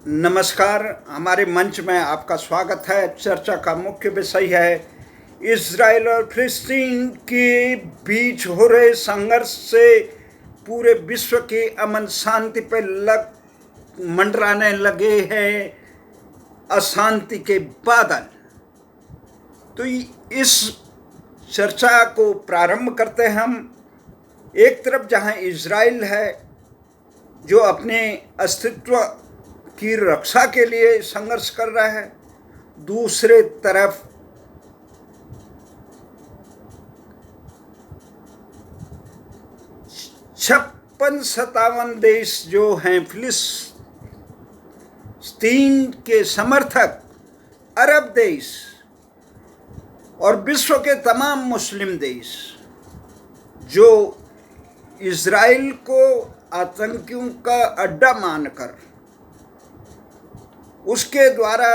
नमस्कार। हमारे मंच में आपका स्वागत है। चर्चा का मुख्य विषय है इजराइल और फिलिस्तीन के बीच हो रहे संघर्ष से पूरे विश्व के अमन शांति पर मंडराने लगे हैं अशांति के बादल। तो इस चर्चा को प्रारंभ करते हैं हम। एक तरफ जहां इजराइल है जो अपने अस्तित्व की रक्षा के लिए संघर्ष कर रहा है, दूसरे तरफ छप्पन 57 देश जो हैं फिलिस्तीन के समर्थक, अरब देश और विश्व के तमाम मुस्लिम देश जो इजराइल को आतंकियों का अड्डा मानकर उसके द्वारा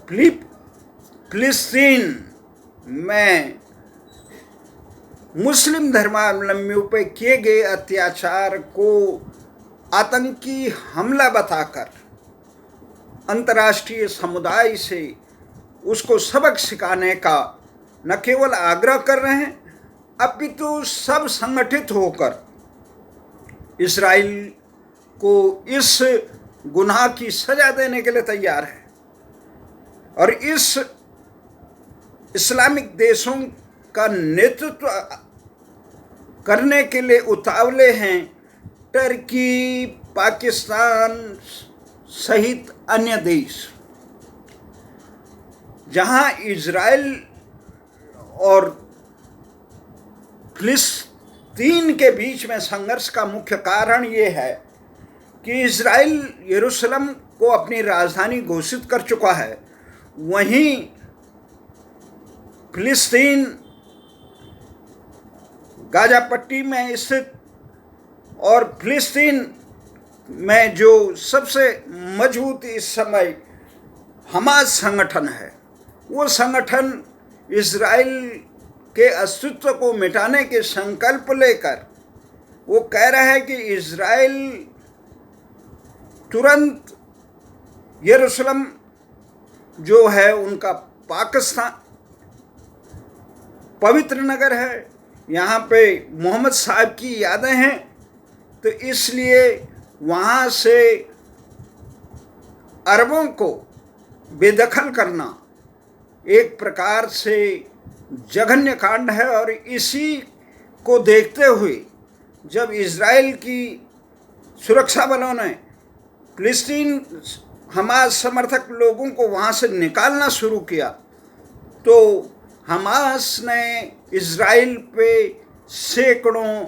फिलिस्तीन में मुस्लिम धर्मावलंबियों पर किए गए अत्याचार को आतंकी हमला बताकर अंतर्राष्ट्रीय समुदाय से उसको सबक सिखाने का न केवल आग्रह कर रहे हैं, अपितु सब संगठित होकर इजराइल को इस गुनाह की सजा देने के लिए तैयार है। और इस इस्लामिक देशों का नेतृत्व करने के लिए उतावले हैं टर्की, पाकिस्तान सहित अन्य देश। जहां इजराइल और फिलिस्तीन के बीच में संघर्ष का मुख्य कारण ये है कि इजराइल यरूशलेम को अपनी राजधानी घोषित कर चुका है, वहीं फिलिस्तीन गाजा पट्टी में स्थित और फिलिस्तीन में जो सबसे मजबूत इस समय हमास संगठन है, वो संगठन इजराइल के अस्तित्व को मिटाने के संकल्प लेकर वो कह रहा है कि इजराइल तुरंत यरूशलेम जो है उनका पाकिस्तान पवित्र नगर है, यहाँ पे मोहम्मद साहब की यादें हैं, तो इसलिए वहाँ से अरबों को बेदखल करना एक प्रकार से जघन्य कांड है। और इसी को देखते हुए जब इजराइल की सुरक्षा बलों ने फिलिस्तीन हमास समर्थक लोगों को वहाँ से निकालना शुरू किया, तो हमास ने इजराइल पे सैकड़ों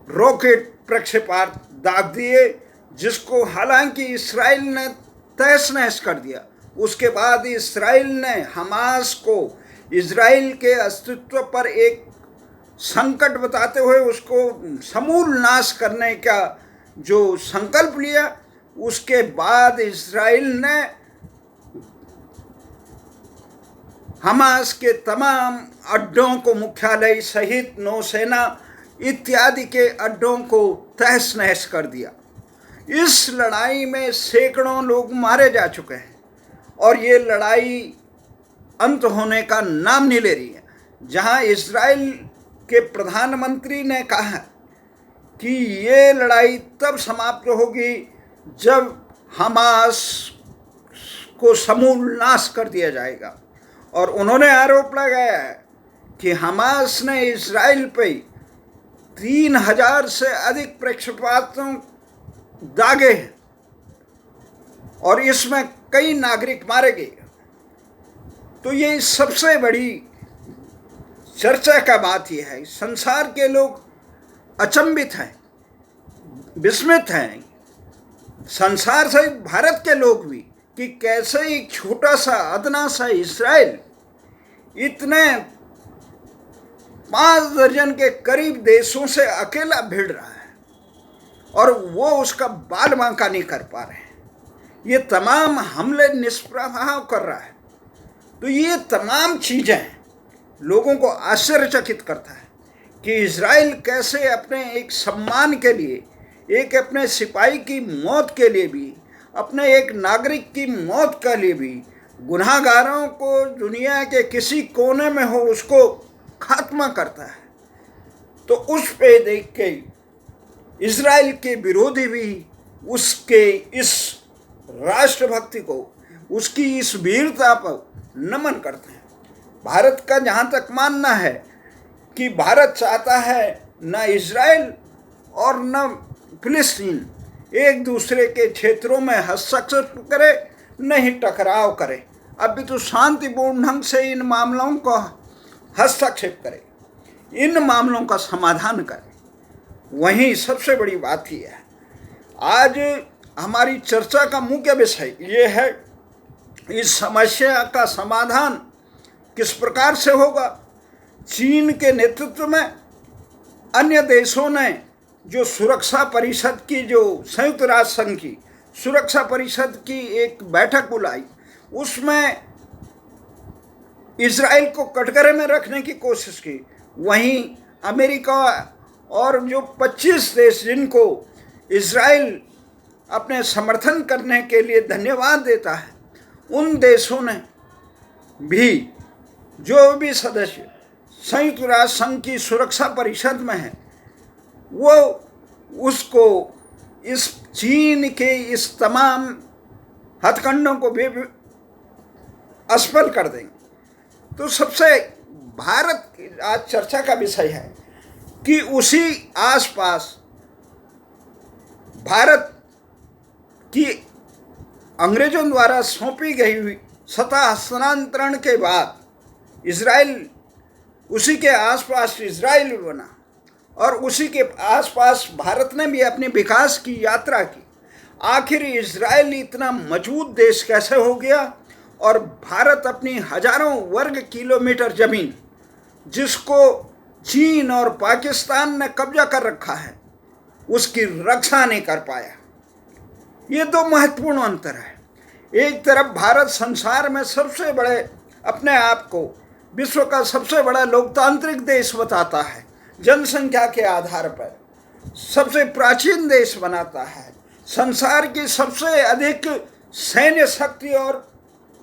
रॉकेट प्रक्षेपास्त्र दाग दिए, जिसको हालांकि इजराइल ने तहस नहस कर दिया। उसके बाद इजराइल ने हमास को इजराइल के अस्तित्व पर एक संकट बताते हुए उसको समूल नाश करने का जो संकल्प लिया, उसके बाद इजराइल ने हमास के तमाम अड्डों को, मुख्यालय सहित नौसेना इत्यादि के अड्डों को तहस नहस कर दिया। इस लड़ाई में सैकड़ों लोग मारे जा चुके हैं और ये लड़ाई अंत होने का नाम नहीं ले रही है। जहां इजराइल के प्रधानमंत्री ने कहा कि ये लड़ाई तब समाप्त होगी जब हमास को समूल नाश कर दिया जाएगा। और उन्होंने आरोप लगाया है कि हमास ने इजराइल पे 3000 से अधिक प्रक्षेपास्त्र दागे हैं और इसमें कई नागरिक मारे गए। तो ये सबसे बड़ी चर्चा का बात यह है, संसार के लोग अचंभित हैं, विस्मित हैं, संसार से भारत के लोग भी, कि कैसे एक छोटा सा अदना सा इजराइल इतने 5 दर्जन के करीब देशों से अकेला भिड़ रहा है और वो उसका बाल बांका नहीं कर पा रहे हैं। ये तमाम हमले निष्प्रभाव कर रहा है। तो ये तमाम चीज़ें लोगों को आश्चर्यचकित करता है कि इजराइल कैसे अपने एक सम्मान के लिए एक अपने सिपाही की मौत के लिए भी, अपने एक नागरिक की मौत के लिए भी, गुनाहगारों को दुनिया के किसी कोने में हो उसको खात्मा करता है। तो उस पे देख के इजराइल के विरोधी भी उसके इस राष्ट्रभक्ति को, उसकी इस वीरता पर नमन करते हैं। भारत का जहाँ तक मानना है कि भारत चाहता है न इजराइल और न फिलिस्तीन एक दूसरे के क्षेत्रों में हस्तक्षेप करे, न ही टकराव करे, अभी तो शांतिपूर्ण ढंग से इन मामलों को हस्तक्षेप करे, इन मामलों का समाधान करे। वहीं सबसे बड़ी बात यह है, आज हमारी चर्चा का मुख्य विषय ये है, इस समस्या का समाधान किस प्रकार से होगा। चीन के नेतृत्व में अन्य देशों ने जो सुरक्षा परिषद की, जो संयुक्त राष्ट्र संघ की सुरक्षा परिषद की एक बैठक बुलाई, उसमें इजराइल को कटघरे में रखने की कोशिश की। वहीं अमेरिका और जो 25 देश जिनको इजराइल अपने समर्थन करने के लिए धन्यवाद देता है, उन देशों ने भी, जो भी सदस्य संयुक्त राष्ट्र संघ की सुरक्षा परिषद में है, वो उसको इस चीन के इस तमाम हथकंडों को भी असफल कर देंगे। तो सबसे भारत की आज चर्चा का विषय है कि उसी आसपास भारत की अंग्रेजों द्वारा सौंपी गई हुई सत्ता हस्तांतरण के बाद इजराइल, उसी के आसपास इजराइल बना और उसी के आसपास भारत ने भी अपने विकास की यात्रा की। आखिर इजराइल इतना मजबूत देश कैसे हो गया और भारत अपनी हजारों वर्ग किलोमीटर जमीन, जिसको चीन और पाकिस्तान ने कब्जा कर रखा है, उसकी रक्षा नहीं कर पाया। ये दो महत्वपूर्ण अंतर है। एक तरफ भारत संसार में सबसे बड़े, अपने आप को विश्व का सबसे बड़ा लोकतांत्रिक देश बताता है, जनसंख्या के आधार पर सबसे प्राचीन देश बनाता है, संसार की सबसे अधिक सैन्य शक्ति और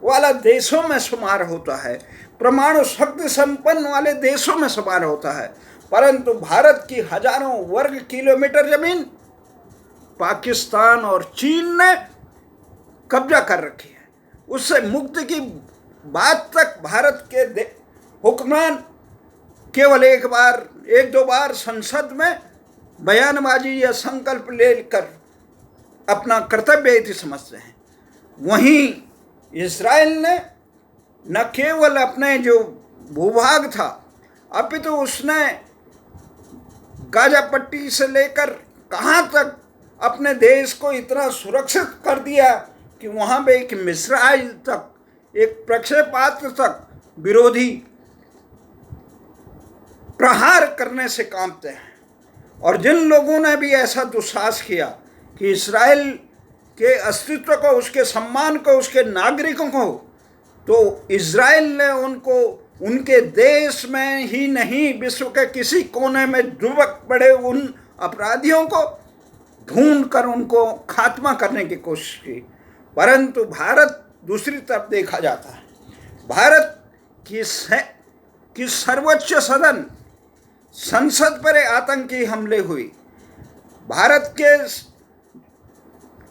वाला देशों में शुमार होता है, परमाणु शक्ति संपन्न वाले देशों में शुमार होता है, परंतु भारत की हजारों वर्ग किलोमीटर जमीन पाकिस्तान और चीन ने कब्जा कर रखी है। उससे मुक्ति की बात तक भारत के हुक्मरान केवल एक दो बार संसद में बयानबाजी या संकल्प लेकर अपना कर्तव्य इति समझते हैं। वहीं इजराइल ने न केवल अपने जो भूभाग था, अपितु उसने गाजा पट्टी से लेकर कहाँ तक अपने देश को इतना सुरक्षित कर दिया कि वहाँ पे एक मिसाइल तक, एक प्रक्षेपास्त्र तक विरोधी प्रहार करने से कांपते हैं। और जिन लोगों ने भी ऐसा दुस्साहस किया कि इजराइल के अस्तित्व को, उसके सम्मान को, उसके नागरिकों को, तो इजराइल ने उनको उनके देश में ही नहीं, विश्व के किसी कोने में दुबक पड़े उन अपराधियों को ढूंढ कर उनको खात्मा करने की कोशिश की। परंतु भारत दूसरी तरफ देखा जाता है, भारत की सर्वोच्च सदन संसद पर आतंकी हमले हुई। भारत के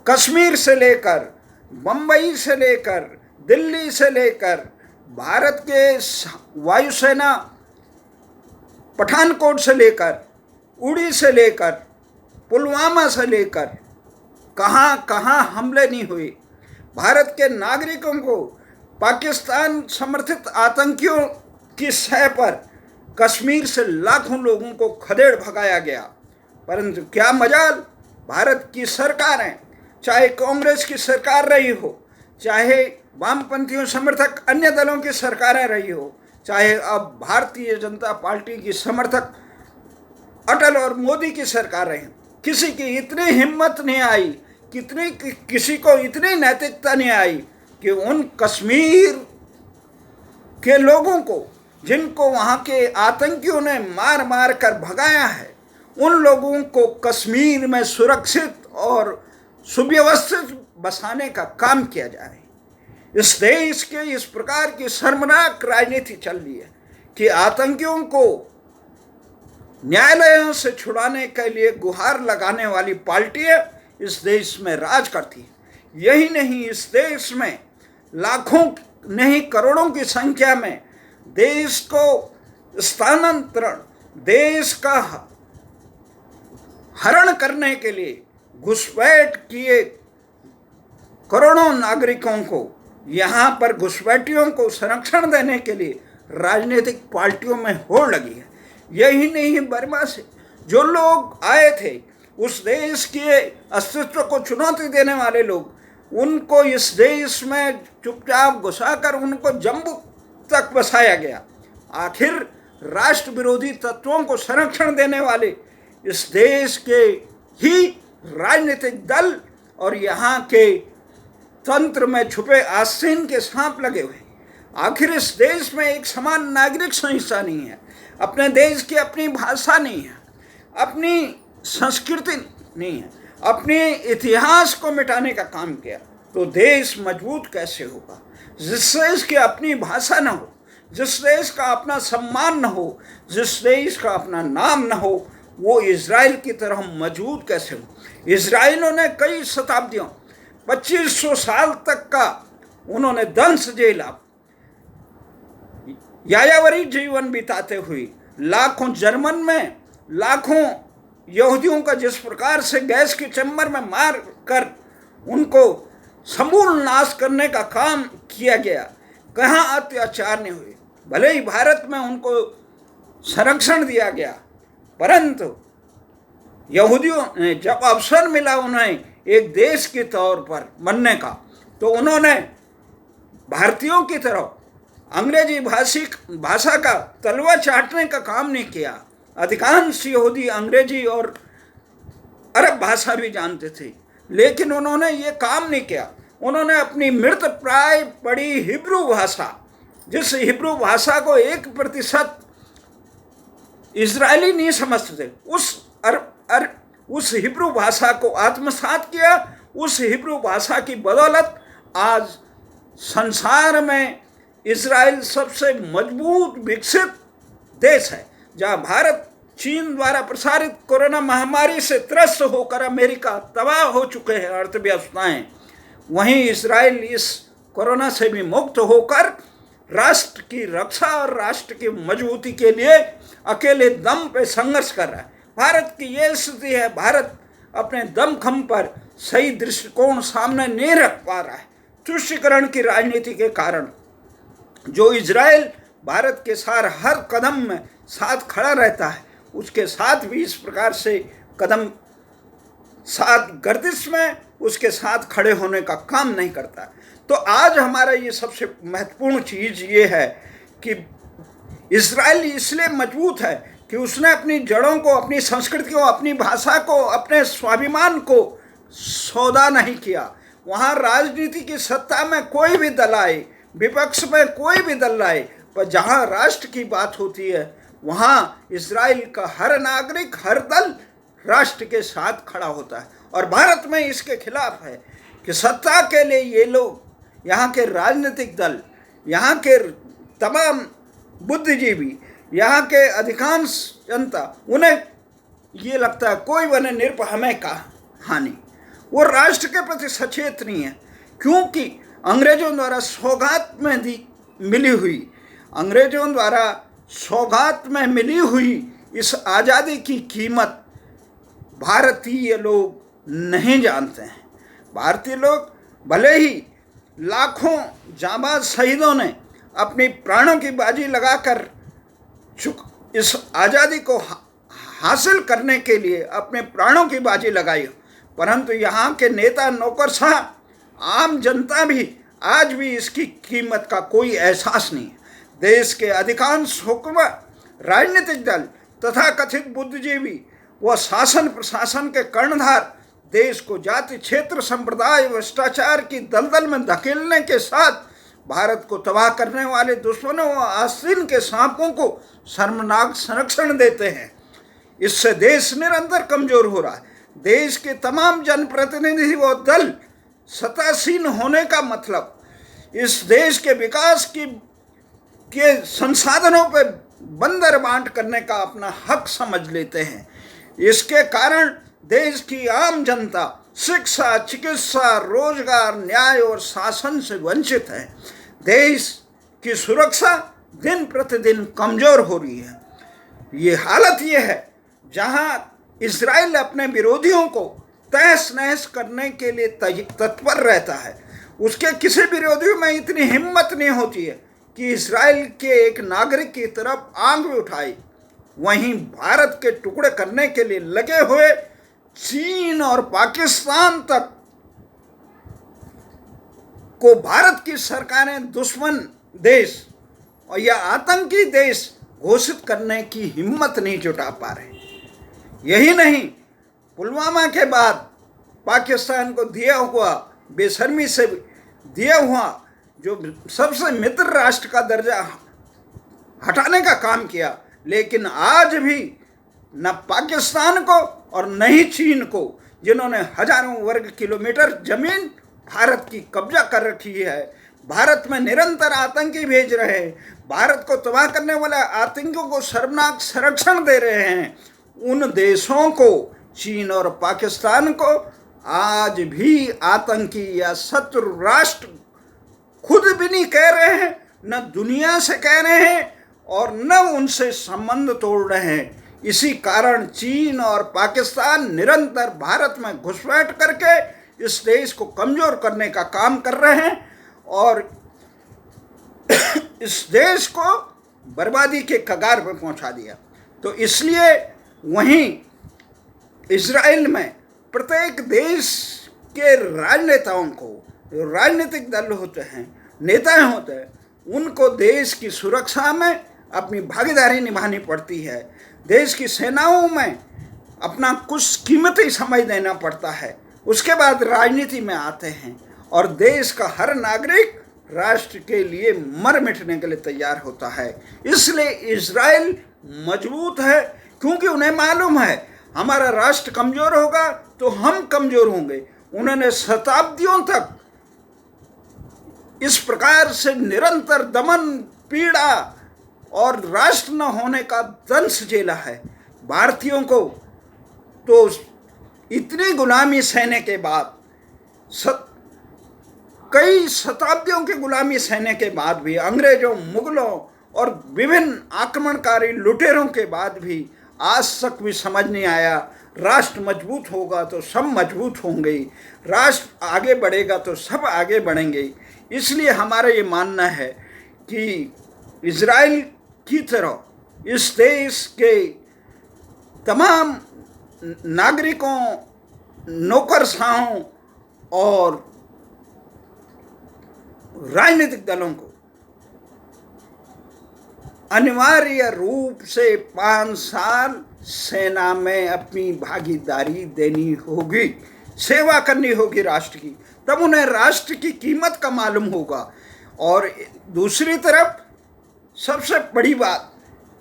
कश्मीर से लेकर, बम्बई से लेकर, दिल्ली से लेकर, भारत के वायुसेना पठानकोट से लेकर, उड़ी से लेकर, पुलवामा से लेकर, कहाँ कहाँ हमले नहीं हुए। भारत के नागरिकों को पाकिस्तान समर्थित आतंकियों की सह पर कश्मीर से लाखों लोगों को खदेड़ भगाया गया। परंतु क्या मजाल, भारत की सरकारें, चाहे कांग्रेस की सरकार रही हो, चाहे वामपंथियों समर्थक अन्य दलों की सरकारें रही हो, चाहे अब भारतीय जनता पार्टी की समर्थक अटल और मोदी की सरकार रही, किसी की इतनी हिम्मत नहीं आई, किसी को इतनी नैतिकता नहीं आई कि उन कश्मीर के लोगों को, जिनको वहाँ के आतंकियों ने मार मार कर भगाया है, उन लोगों को कश्मीर में सुरक्षित और सुव्यवस्थित बसाने का काम किया जाए। इस देश के इस प्रकार की शर्मनाक राजनीति चल रही है कि आतंकियों को न्यायालयों से छुड़ाने के लिए गुहार लगाने वाली पार्टियां इस देश में राज करती हैं। यही नहीं, इस देश में लाखों नहीं करोड़ों की संख्या में देश को स्थानांतरण, देश का हरण करने के लिए घुसपैठ किए करोड़ों नागरिकों को, यहाँ पर घुसपैठियों को संरक्षण देने के लिए राजनीतिक पार्टियों में होड़ लगी है। यही नहीं, बर्मा से जो लोग आए थे, उस देश के अस्तित्व को चुनौती देने वाले लोग, उनको इस देश में चुपचाप घुसाकर उनको जम्मू तक बसाया गया। आखिर राष्ट्र विरोधी तत्वों को संरक्षण देने वाले इस देश के ही राजनीतिक दल और यहाँ के तंत्र में छुपे आस्तीन के सांप लगे हुए। आखिर इस देश में एक समान नागरिक संहिता नहीं है, अपने देश की अपनी भाषा नहीं है, अपनी संस्कृति नहीं है, अपने इतिहास को मिटाने का काम किया, तो देश मजबूत कैसे होगा? जिस देश की अपनी भाषा न हो, जिस देश का अपना सम्मान न हो, जिस देश का अपना नाम न हो, वो इजराइल की तरह मजबूत कैसे हो? इजराइलियों ने कई शताब्दियों 2500 साल तक का उन्होंने दंश झेला, यायावरी जीवन बिताते हुए लाखों जर्मन में लाखों यहूदियों का जिस प्रकार से गैस के चैम्बर में मार कर उनको समूल नाश करने का काम किया गया, कहाँ अत्याचार नहीं हुए। भले ही भारत में उनको संरक्षण दिया गया, परंतु यहूदियों ने जब अवसर मिला उन्हें एक देश के तौर पर बनने का, तो उन्होंने भारतीयों की तरह अंग्रेजी भाषा का तलवा चाटने का काम नहीं किया। अधिकांश यहूदी अंग्रेजी और अरब भाषा भी जानते थे, लेकिन उन्होंने ये काम नहीं किया। उन्होंने अपनी मृत प्राय पड़ी हिब्रू भाषा, जिस हिब्रू भाषा को 1% इजरायली नहीं समझते, उस हिब्रू भाषा को आत्मसात किया। उस हिब्रू भाषा की बदौलत आज संसार में इजराइल सबसे मजबूत विकसित देश है। जहाँ भारत चीन द्वारा प्रसारित कोरोना महामारी से त्रस्त होकर अमेरिका तबाह हो चुके हैं अर्थव्यवस्थाएं, वहीं इजराइल इस कोरोना से भी मुक्त होकर राष्ट्र की रक्षा और राष्ट्र की मजबूती के लिए अकेले दम पे संघर्ष कर रहा है। भारत की ये स्थिति है, भारत अपने दमखम पर सही दृष्टिकोण सामने नहीं रख पा रहा है। तुष्टीकरण की राजनीति के कारण जो इजराइल भारत के साथ हर कदम में साथ खड़ा रहता है, उसके साथ भी इस प्रकार से कदम साथ गर्दिश में उसके साथ खड़े होने का काम नहीं करता। तो आज हमारा ये सबसे महत्वपूर्ण चीज़ ये है कि इजराइल इसलिए मजबूत है कि उसने अपनी जड़ों को, अपनी संस्कृति को, अपनी भाषा को, अपने स्वाभिमान को सौदा नहीं किया। वहाँ राजनीति की सत्ता में कोई भी दल आए, विपक्ष में कोई भी दल आए, पर जहाँ राष्ट्र की बात होती है वहाँ इजराइल का हर नागरिक, हर दल राष्ट्र के साथ खड़ा होता है। और भारत में इसके खिलाफ है कि सत्ता के लिए ये लोग, यहाँ के राजनीतिक दल, यहाँ के तमाम बुद्धिजीवी, यहाँ के अधिकांश जनता, उन्हें ये लगता है कोई बने निरप हमें का हानि। वो राष्ट्र के प्रति सचेत नहीं है, क्योंकि अंग्रेजों द्वारा सौगात में मिली हुई इस आज़ादी की कीमत भारतीय लोग नहीं जानते हैं। भारतीय लोग भले ही लाखों जाबाज शहीदों ने अपनी प्राणों की बाजी लगाकर इस आज़ादी को हासिल करने के लिए अपने प्राणों की बाजी लगाई, परंतु यहाँ के नेता, नौकरशाह, आम जनता भी आज भी इसकी कीमत का कोई एहसास नहीं है। देश के अधिकांश हुकूमत, राजनीतिक दल तथा कथित बुद्धिजीवी व शासन प्रशासन के कर्णधार देश को जाति, क्षेत्र, संप्रदाय, भ्रष्टाचार की दलदल में धकेलने के साथ भारत को तबाह करने वाले दुश्मनों व आस्तीन के सांपों को शर्मनाक संरक्षण देते हैं। इससे देश निरंतर कमजोर हो रहा है। देश के तमाम जनप्रतिनिधि व दल सत्तासीन होने का मतलब इस देश के विकास के संसाधनों पे बंदर बांट करने का अपना हक समझ लेते हैं। इसके कारण देश की आम जनता शिक्षा, चिकित्सा, रोजगार, न्याय और शासन से वंचित है। देश की सुरक्षा दिन प्रतिदिन कमजोर हो रही है। ये हालत ये है जहां इजराइल अपने विरोधियों को तहस नहस करने के लिए तत्पर रहता है। उसके किसी विरोधी में इतनी हिम्मत नहीं होती है कि इजराइल के एक नागरिक की तरफ आंख भी उठाए। वहीं भारत के टुकड़े करने के लिए लगे हुए चीन और पाकिस्तान तक को भारत की सरकारें दुश्मन देश और या आतंकी देश घोषित करने की हिम्मत नहीं जुटा पा रहे। यही नहीं, पुलवामा के बाद पाकिस्तान को दिया हुआ, बेशर्मी से दिया हुआ जो सबसे मित्र राष्ट्र का दर्जा हटाने का काम किया, लेकिन आज भी न पाकिस्तान को और न ही चीन को, जिन्होंने हजारों वर्ग किलोमीटर जमीन भारत की कब्जा कर रखी है, भारत में निरंतर आतंकी भेज रहे हैं, भारत को तबाह करने वाले आतंकियों को शर्मनाक संरक्षण दे रहे हैं, उन देशों को, चीन और पाकिस्तान को आज भी आतंकी या शत्रु राष्ट्र खुद भी नहीं कह रहे हैं, न दुनिया से कह रहे हैं और न उनसे संबंध तोड़ रहे हैं। इसी कारण चीन और पाकिस्तान निरंतर भारत में घुसपैठ करके इस देश को कमजोर करने का काम कर रहे हैं और इस देश को बर्बादी के कगार पर पहुंचा दिया। तो इसलिए वहीं इजराइल में प्रत्येक देश के राजनेताओं को, जो राजनीतिक दल होते हैं, नेता होते हैं, उनको देश की सुरक्षा में अपनी भागीदारी निभानी पड़ती है। देश की सेनाओं में अपना कुछ कीमती समय देना पड़ता है। उसके बाद राजनीति में आते हैं और देश का हर नागरिक राष्ट्र के लिए मर मिटने के लिए तैयार होता है। इसलिए इजराइल मजबूत है, क्योंकि उन्हें मालूम है हमारा राष्ट्र कमजोर होगा तो हम कमजोर होंगे। उन्होंने शताब्दियों तक इस प्रकार से निरंतर दमन, पीड़ा और राष्ट्र न होने का दंश झेला है। भारतीयों को तो इतनी गुलामी सहने के बाद, कई शताब्दियों की गुलामी सहने के बाद भी, अंग्रेजों, मुगलों और विभिन्न आक्रमणकारी लुटेरों के बाद भी आज तक भी समझ नहीं आया राष्ट्र मजबूत होगा तो सब मजबूत होंगे, राष्ट्र आगे बढ़ेगा तो सब आगे बढ़ेंगे। इसलिए हमारा ये मानना है कि इजराइल की तरह इस देश के तमाम नागरिकों, नौकरशाहों और राजनीतिक दलों को अनिवार्य रूप से 5 साल सेना में अपनी भागीदारी देनी होगी, सेवा करनी होगी राष्ट्र की, तब उन्हें राष्ट्र की कीमत का मालूम होगा। और दूसरी तरफ सबसे बड़ी बात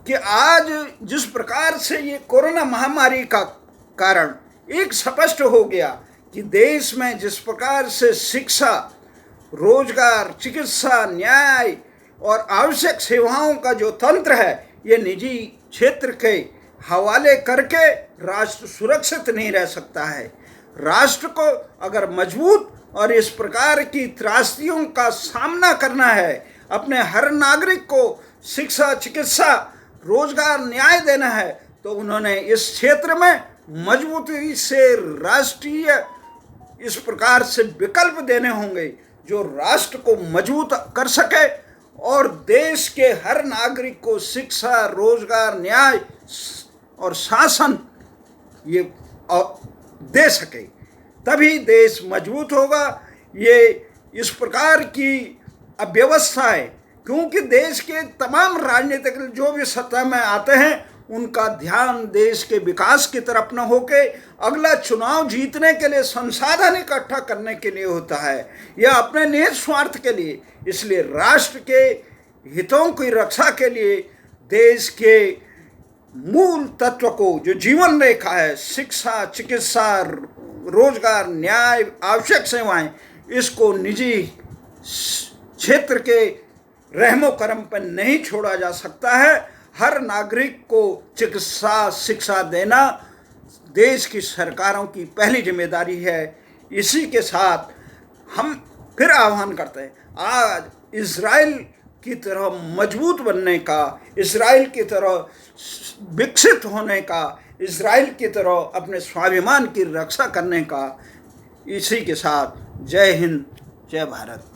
कि आज जिस प्रकार से ये कोरोना महामारी का कारण एक स्पष्ट हो गया कि देश में जिस प्रकार से शिक्षा, रोजगार, चिकित्सा, न्याय और आवश्यक सेवाओं का जो तंत्र है, ये निजी क्षेत्र के हवाले करके राष्ट्र सुरक्षित नहीं रह सकता है। राष्ट्र को अगर मजबूत और इस प्रकार की त्रासदियों का सामना करना है, अपने हर नागरिक को शिक्षा, चिकित्सा, रोजगार, न्याय देना है, तो उन्होंने इस क्षेत्र में मजबूती से राष्ट्रीय इस प्रकार से विकल्प देने होंगे जो राष्ट्र को मजबूत कर सके और देश के हर नागरिक को शिक्षा, रोजगार, न्याय और शासन ये दे सके, तभी देश मजबूत होगा। ये इस प्रकार की अव्यवस्थाएं, क्योंकि देश के तमाम राजनीतिक जो भी सत्ता में आते हैं उनका ध्यान देश के विकास की तरफ न होके अगला चुनाव जीतने के लिए संसाधन इकट्ठा करने के लिए होता है या अपने निहित स्वार्थ के लिए। इसलिए राष्ट्र के हितों की रक्षा के लिए देश के मूल तत्व को, जो जीवन रेखा है, शिक्षा, चिकित्सा, रोजगार, न्याय, आवश्यक सेवाएं, इसको निजी क्षेत्र के रहमो करम पर नहीं छोड़ा जा सकता है। हर नागरिक को चिकित्सा शिक्षा देना देश की सरकारों की पहली जिम्मेदारी है। इसी के साथ हम फिर आह्वान करते हैं, आज इजराइल की तरह मजबूत बनने का, इजराइल की तरह विकसित होने का, इजराइल की तरह अपने स्वाभिमान की रक्षा करने का। इसी के साथ जय हिंद, जय भारत।